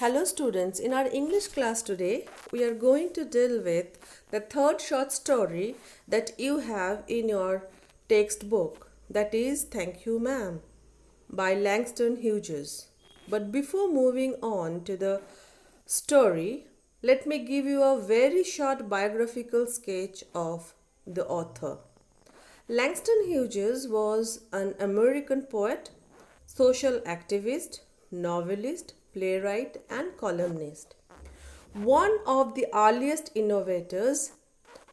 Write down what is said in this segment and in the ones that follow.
Hello students, in our English class today, we are going to deal with the third short story that you have in your textbook, that is Thank You Ma'am by Langston Hughes. But before moving on to the story, let me give you a very short biographical sketch of the author. Langston Hughes was an American poet, social activist, novelist, playwright, and columnist. One of the earliest innovators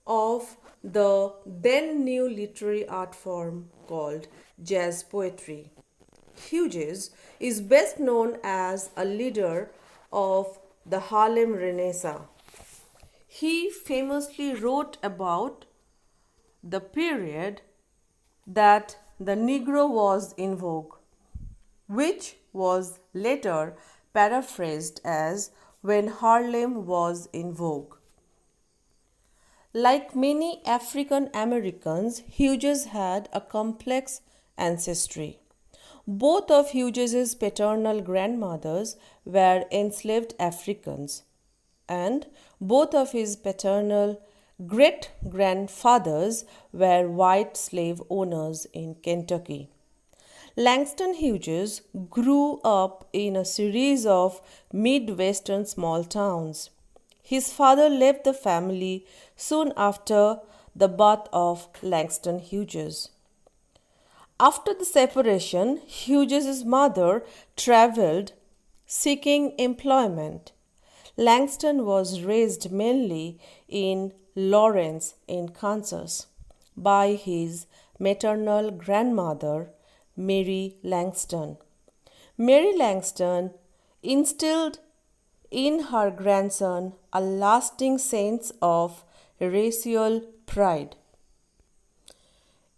of the then new literary art form called jazz poetry. Hughes is best known as a leader of the Harlem Renaissance. He famously wrote about the period that the Negro was in vogue, which was later paraphrased as when Harlem was in vogue. Like many African Americans, Hughes had a complex ancestry. Both of Hughes's paternal grandmothers were enslaved Africans, and both of his paternal great grandfathers were white slave owners in Kentucky. Langston Hughes grew up in a series of Midwestern small towns. His father left the family soon after the birth of Langston Hughes. After the separation, Hughes's mother traveled seeking employment. Langston was raised mainly in Lawrence, in Kansas, by his maternal grandmother, Mary Langston. Mary Langston instilled in her grandson a lasting sense of racial pride.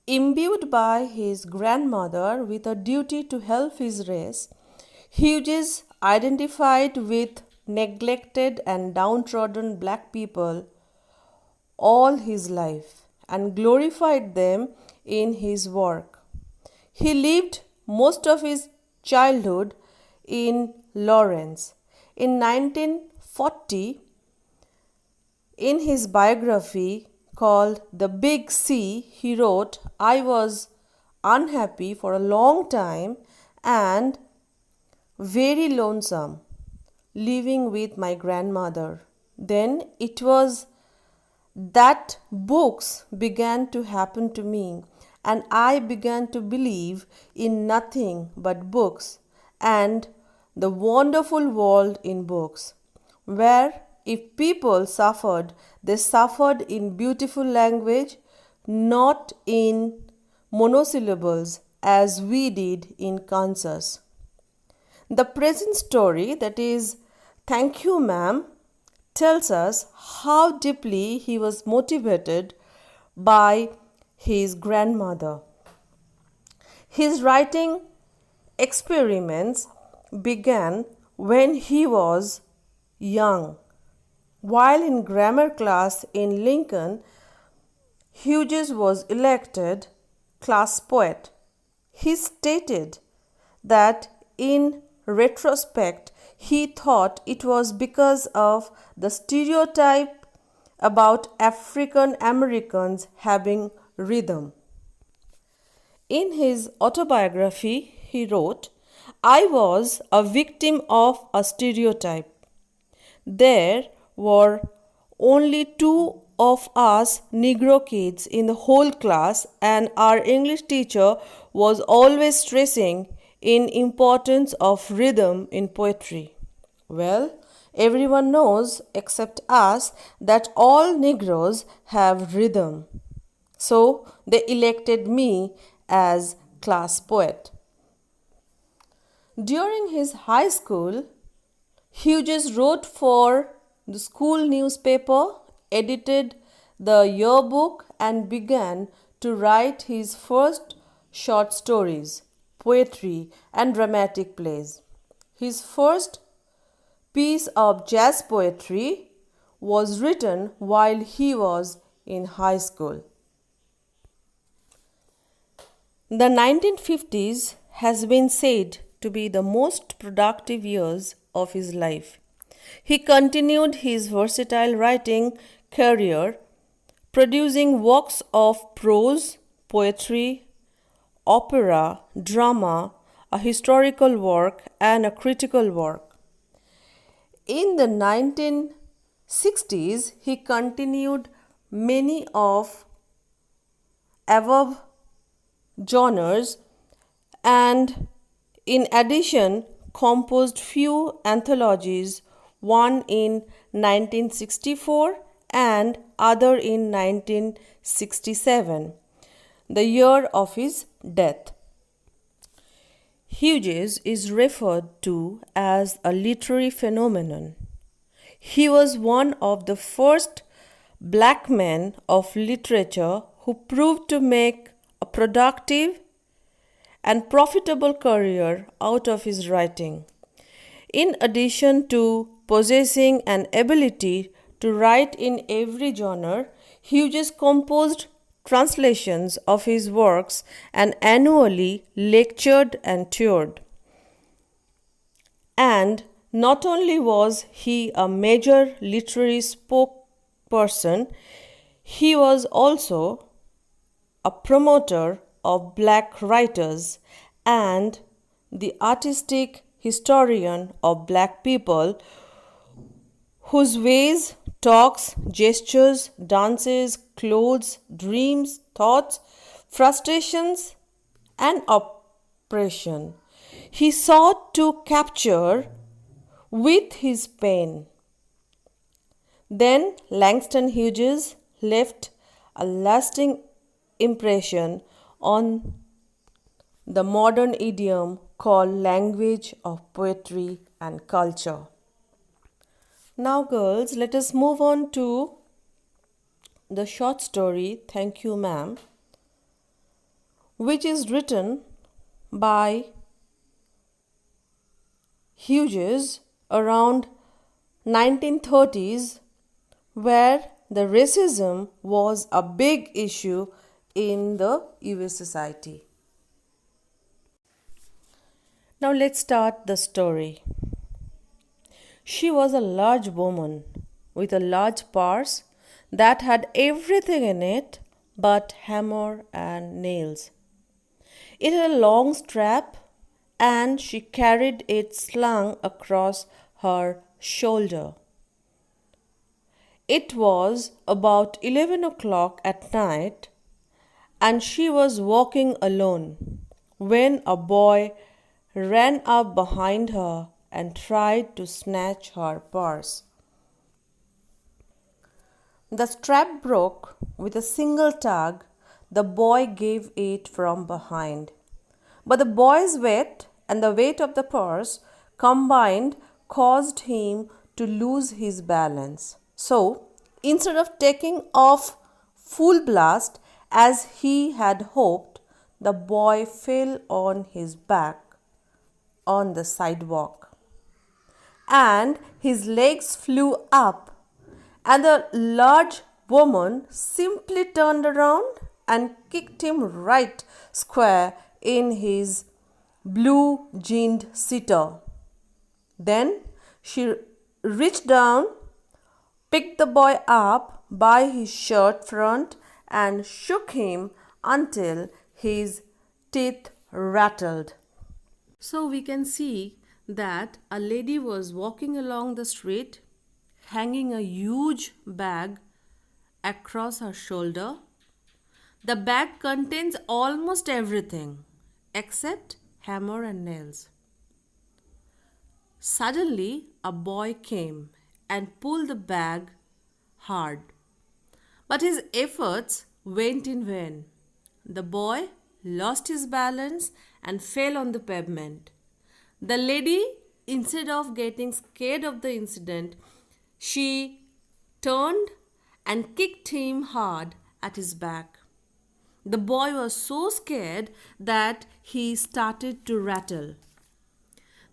Imbued by his grandmother with a duty to help his race, Hughes identified with neglected and downtrodden black people all his life and glorified them in his work. He lived most of his childhood in Lawrence. In 1940, in his biography called The Big C, he wrote, "I was unhappy for a long time and very lonesome, living with my grandmother. Then it was that books began to happen to me, and I began to believe in nothing but books and the wonderful world in books, where if people suffered, they suffered in beautiful language, not in monosyllables as we did in Kansas." The present story, that is Thank You Ma'am, tells us how deeply he was motivated by his grandmother. His writing experiments began when he was young. While in grammar class in Lincoln, Hughes was elected class poet. He stated that in retrospect, he thought it was because of the stereotype about African Americans having rhythm. In his autobiography, he wrote, "I was a victim of a stereotype. There were only two of us Negro kids in the whole class, and our English teacher was always stressing in importance of rhythm in poetry. Well, everyone knows except us that all Negroes have rhythm. So they elected me as class poet." During his high school, Hughes wrote for the school newspaper, edited the yearbook, and began to write his first short stories, poetry, and dramatic plays. His first piece of jazz poetry was written while he was in high school. The 1950s has been said to be the most productive years of his life. He continued his versatile writing career, producing works of prose, poetry, opera, drama, a historical work, and a critical work. In the 1960s, he continued many of above genres and in addition composed few anthologies, one in 1964 and other in 1967, the year of his death. Hughes is referred to as a literary phenomenon. He was one of the first black men of literature who proved to make a productive and profitable career out of his writing. In addition to possessing an ability to write in every genre, Hughes composed translations of his works and annually lectured and toured. And not only was he a major literary spokesperson, he was also a promoter of black writers and the artistic historian of black people whose ways, talks, gestures, dances, clothes, dreams, thoughts, frustrations, and oppression he sought to capture with his pen. Then Langston Hughes left a lasting impression on the modern idiom called language of poetry and culture. Now, girls, let us move on to the short story Thank You, Ma'am, which is written by Hughes around 1930s, where the racism was a big issue in the US society. Now let's start the story. She was a large woman with a large purse that had everything in it but hammer and nails. It had a long strap and she carried it slung across her shoulder. It was about 11 o'clock at night and she was walking alone when a boy ran up behind her and tried to snatch her purse. The strap broke with a single tug. The boy gave it from behind. But the boy's weight and the weight of the purse combined caused him to lose his balance. So, instead of taking off full blast as he had hoped, the boy fell on his back on the sidewalk. And his legs flew up, and the large woman simply turned around and kicked him right square in his blue jeaned seater. Then she reached down, picked the boy up by his shirt front, and shook him until his teeth rattled. So we can see that a lady was walking along the street, hanging a huge bag across her shoulder. The bag contains almost everything except hammer and nails. Suddenly, a boy came and pulled the bag hard, but his efforts went in vain. The boy lost his balance and fell on the pavement. The lady, instead of getting scared of the incident, she turned and kicked him hard at his back. The boy was so scared that he started to rattle.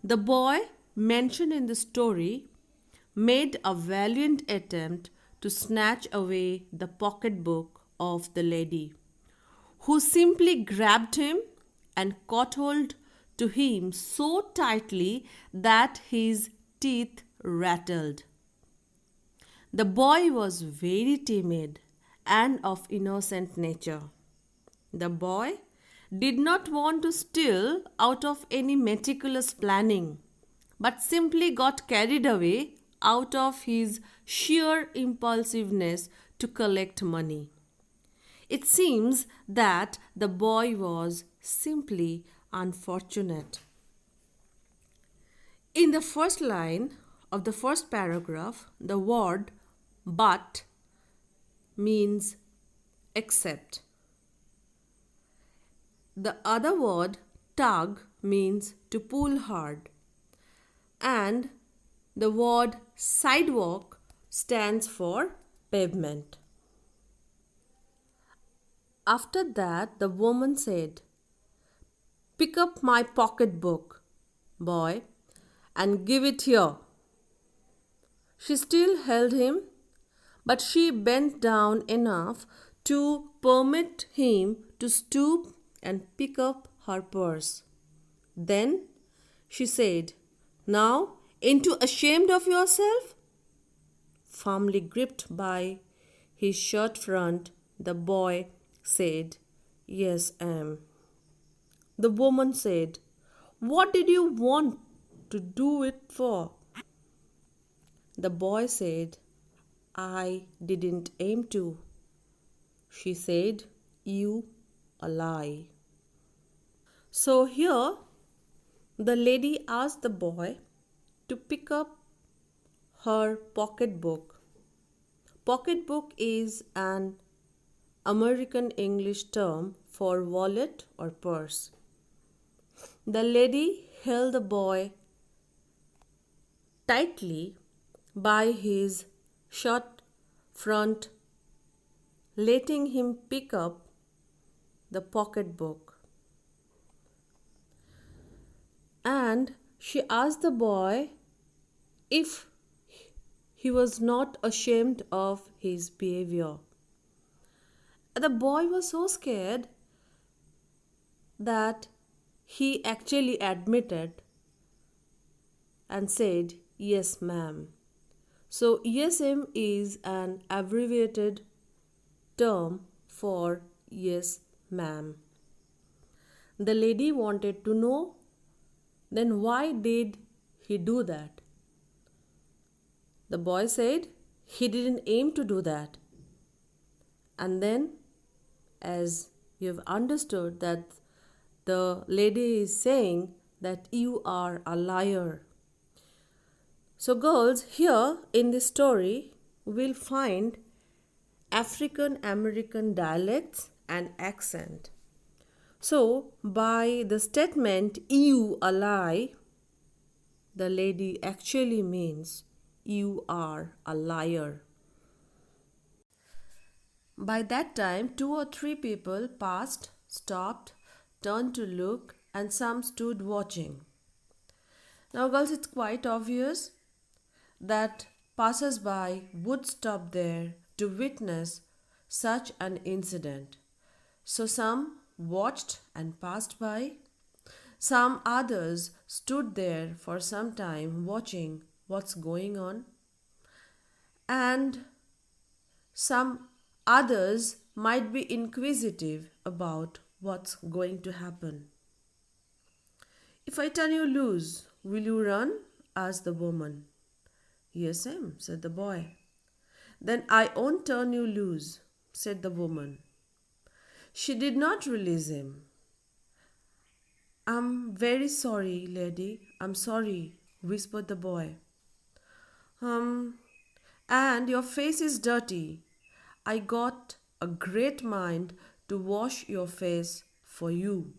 The boy, mentioned in the story, made a valiant attempt to snatch away the pocketbook of the lady, who simply grabbed him and caught hold to him so tightly that his teeth rattled. The boy was very timid and of innocent nature. The boy did not want to steal out of any meticulous planning, but simply got carried away out of his sheer impulsiveness to collect money. It seems that the boy was simply unfortunate. In the first line of the first paragraph, the word but means except. The other word tug means to pull hard. And the word sidewalk stands for pavement. After that, the woman said, "Pick up my pocketbook, boy, and give it here." She still held him, but she bent down enough to permit him to stoop and pick up her purse. Then she said, "Now, ain't you ashamed of yourself?" Firmly gripped by his shirt front, the boy said, "Yes, am." The woman said, "What did you want to do it for?" The boy said, "I didn't aim to." She said, "You a lie." So here the lady asked the boy to pick up her pocketbook. Pocketbook is an American English term for wallet or purse. The lady held the boy tightly by his shirt front, letting him pick up the pocketbook. And she asked the boy if he was not ashamed of his behavior. The boy was so scared that he actually admitted and said, "Yes, ma'am." So, yes, ma'am is an abbreviated term for yes, ma'am. The lady wanted to know, then why did he do that? The boy said he didn't aim to do that. And then, as you've understood, that the lady is saying that you are a liar. So, girls, here in this story, we'll find African American dialects and accent. So, by the statement, "you a lie," the lady actually means you are a liar. By that time, 2 or 3 people passed, stopped, turned to look, and some stood watching. Now, girls, it's quite obvious that passers-by would stop there to witness such an incident. So some watched and passed by. Some others stood there for some time watching what's going on. And some others might be inquisitive about what's going to happen. "If I turn you loose, will you run?" asked the woman. "Yes, ma'am," said the boy. "Then I won't turn you loose," said the woman. She did not release him. "I'm very sorry, lady. I'm sorry," whispered the boy. And your face is dirty. I got a great mind to wash your face for you."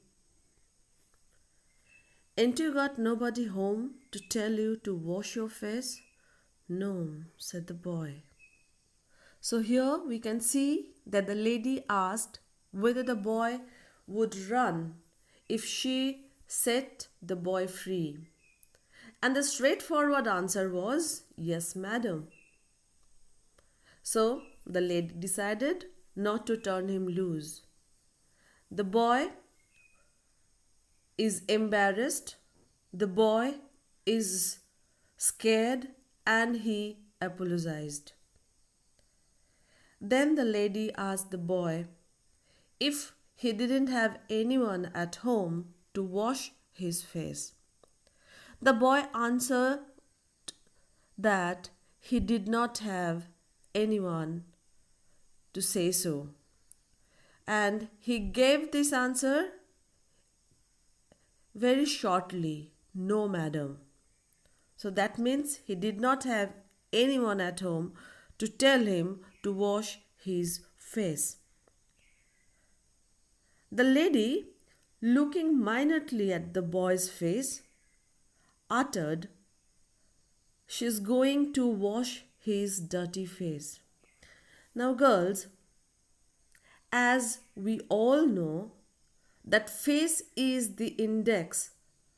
"Ain't you got nobody home to tell you to wash your face?" "No," said the boy. So here we can see that the lady asked whether the boy would run if she set the boy free. And the straightforward answer was, "Yes, madam." So the lady decided not to turn him loose. The boy is embarrassed. The boy is scared and he apologized. Then the lady asked the boy if he didn't have anyone at home to wash his face. The boy answered that he did not have anyone to say so. And he gave this answer very shortly, no, madam. So that means he did not have anyone at home to tell him to wash his face. The lady, looking minutely at the boy's face, uttered, "She's going to wash his dirty face." Now, girls, as we all know, that face is the index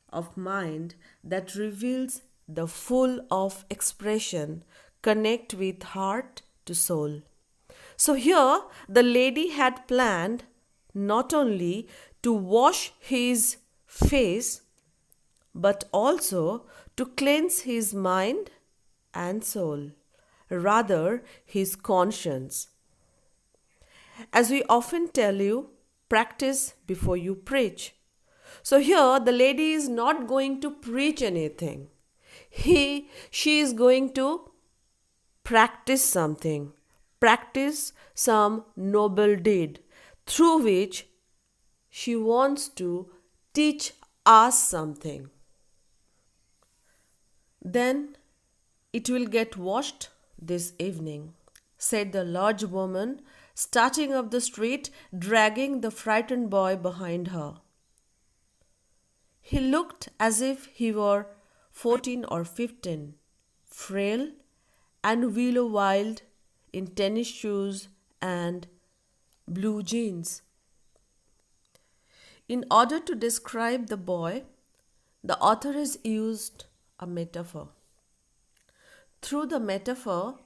of mind that reveals the full of expression, connect with heart to soul. So here the lady had planned not only to wash his face but also to cleanse his mind and soul, rather his conscience. As we often tell you, practice before you preach. So here the lady is not going to preach anything. She is going to practice something, practice some noble deed through which she wants to teach us something. "Then it will get washed this evening," said the large woman, starting up the street, dragging the frightened boy behind her. He looked as if he were 14 or 15, frail and willow wild in tennis shoes and blue jeans. In order to describe the boy, the author has used a metaphor. Through the metaphor,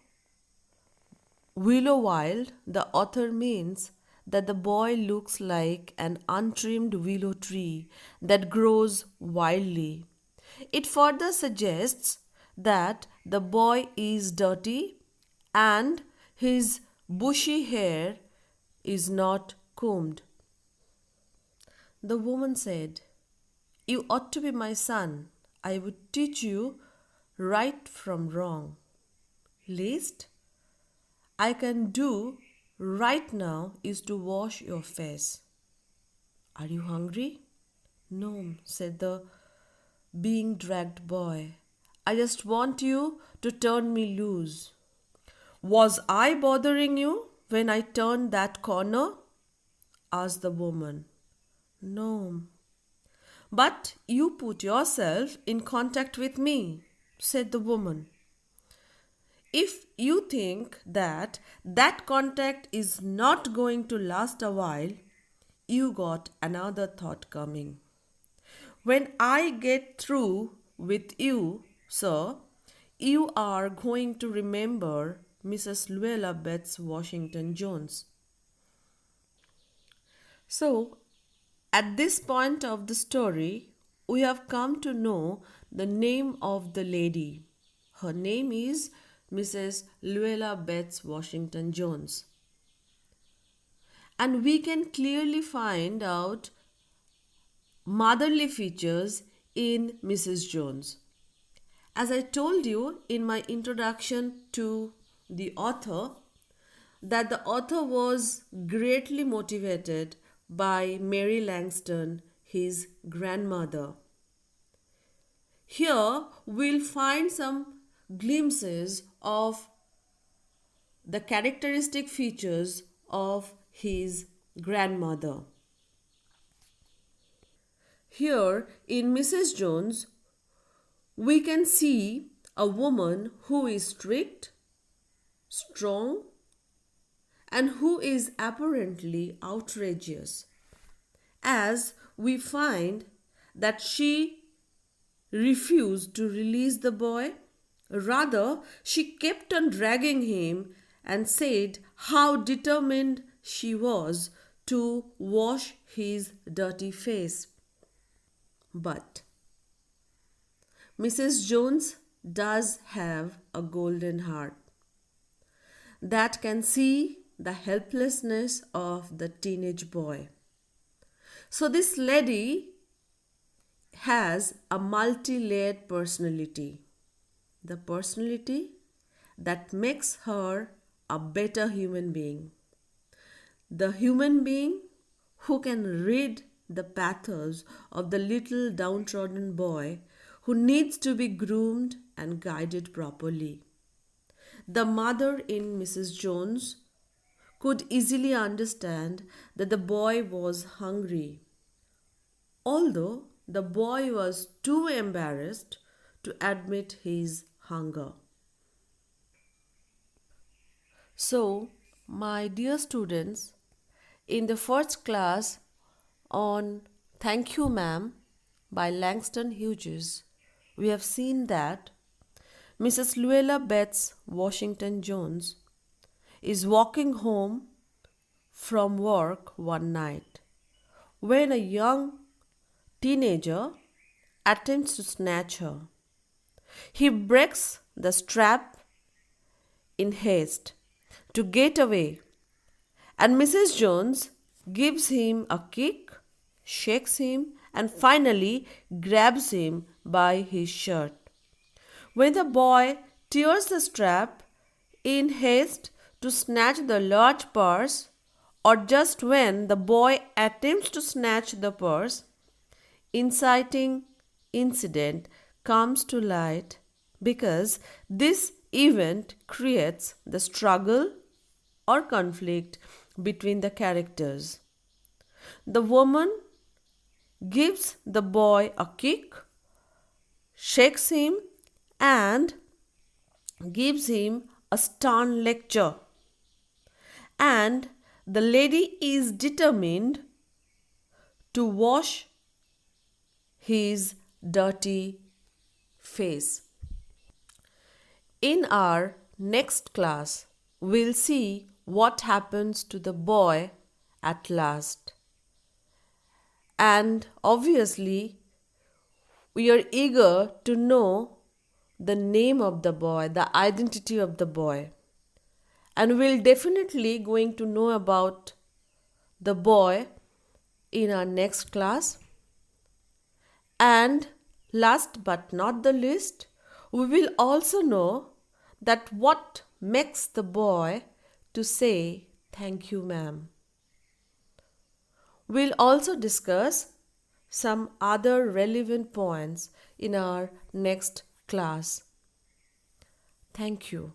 willow wild, the author means that the boy looks like an untrimmed willow tree that grows wildly. It further suggests that the boy is dirty and his bushy hair is not combed. The woman said, "You ought to be my son. I would teach you right from wrong. Least I can do right now is to wash your face. Are you hungry?" "No," said the being dragged boy. "I just want you to turn me loose." "Was I bothering you when I turned that corner?" asked the woman. "No." "But you put yourself in contact with me," said the woman. "If you think that that contact is not going to last a while, you got another thought coming. When I get through with you, sir, you are going to remember Mrs. Luella Betts Washington Jones." So, at this point of the story, we have come to know the name of the lady. Her name is Mrs. Luella Betts Washington Jones. And we can clearly find out motherly features in Mrs. Jones. As I told you in my introduction to the author, that the author was greatly motivated by Mary Langston, his grandmother. Here we'll find some glimpses of the characteristic features of his grandmother. Here in Mrs. Jones, we can see a woman who is strict, strong, and who is apparently outrageous, as we find that she refused to release the boy. Rather, she kept on dragging him and said how determined she was to wash his dirty face. But Mrs. Jones does have a golden heart that can see the helplessness of the teenage boy. So, this lady has a multi layered personality, the personality that makes her a better human being, the human being who can read the pathos of the little downtrodden boy who needs to be groomed and guided properly. The mother in Mrs. Jones could easily understand that the boy was hungry, although the boy was too embarrassed to admit his hunger. So, my dear students, in the first class on Thank You Ma'am by Langston Hughes, we have seen that Mrs. Luella Betts Washington Jones is walking home from work one night when a young teenager attempts to snatch her. He breaks the strap in haste to get away, and Mrs. Jones gives him a kick, shakes him, and finally grabs him by his shirt. When the boy tears the strap in haste to snatch the large purse, or just when the boy attempts to snatch the purse, inciting incident comes to light because this event creates the struggle or conflict between the characters. The woman gives the boy a kick, shakes him, and gives him a stern lecture. And the lady is determined to wash his dirty face. In our next class, we'll see what happens to the boy at last. And obviously, we are eager to know the name of the boy, the identity of the boy. And we'll definitely going to know about the boy in our next class. And last but not the least, we will also know that what makes the boy to say thank you ma'am. We'll also discuss some other relevant points in our next class. Thank you.